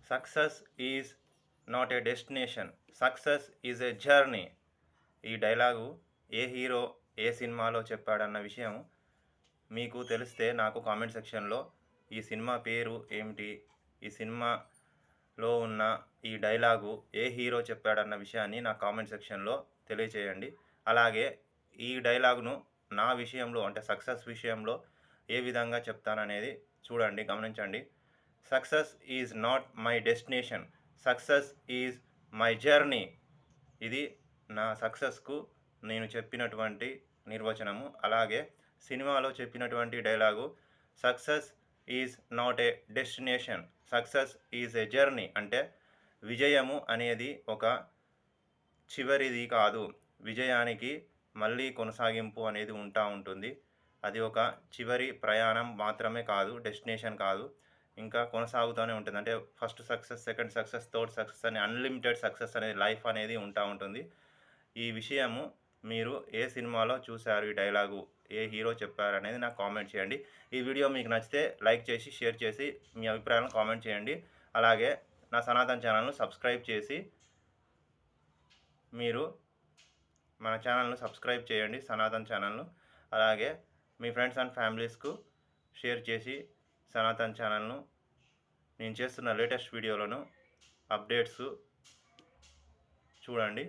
Success is not a destination, success is a journey. ఈ dialogue ఏ hero ఏ సినిమాలో చెప్పాడన్న విషయం మీకు తెలిస్తే నాకు కామెంట్ సెక్షన్లో ఈ సినిమా పేరు ఏమిటి, ఈ సినిమాలో ఉన్న ఈ డైలాగు ఏ హీరో చెప్పాడన్న విషయాన్ని నా కామెంట్ సెక్షన్లో తెలియచేయండి. అలాగే ఈ డైలాగును నా విషయంలో అంటే సక్సెస్ విషయంలో ఏ విధంగా చెప్తాననేది చూడండి, గమనించండి. Success is not my destination, success is my journey. ఇది నా సక్సెస్కు నేను చెప్పినటువంటి నిర్వచనము. అలాగే సినిమాలో చెప్పినటువంటి dialogue success is not a destination, success is a journey అంటే విజయము అనేది ఒక చివరిది కాదు, విజయానికి మళ్ళీ కొనసాగింపు అనేది ఉంటుంది. అది ఒక చివరి ప్రయాణం మాత్రమే కాదు, డెస్టినేషన్ కాదు, ఇంకా కొనసాగుతూనే ఉంటుంది. అంటే first success, second success, third success అని అన్లిమిటెడ్ సక్సెస్ అనేది లైఫ్ అనేది ఉంటుంది. ఈ విషయము మీరు ఏ సినిమాలో చూశారు, ఈ డైలాగు ఏ హీరో చెప్పారనేది నాకు కామెంట్ చేయండి. ఈ వీడియో మీకు నచ్చితే లైక్ చేసి షేర్ చేసి మీ అభిప్రాయాలను కామెంట్ చేయండి. అలాగే నా సనాతన్ ఛానల్ను సబ్స్క్రైబ్ చేసి మీరు మన ఛానల్ను సబ్స్క్రైబ్ చేయండి, సనాతన్ ఛానల్ను. అలాగే మీ ఫ్రెండ్స్ అండ్ ఫ్యామిలీస్కు షేర్ చేసి సనాతన్ ఛానల్ను నేను చేస్తున్న లేటెస్ట్ వీడియోలను అప్డేట్స్ చూడండి.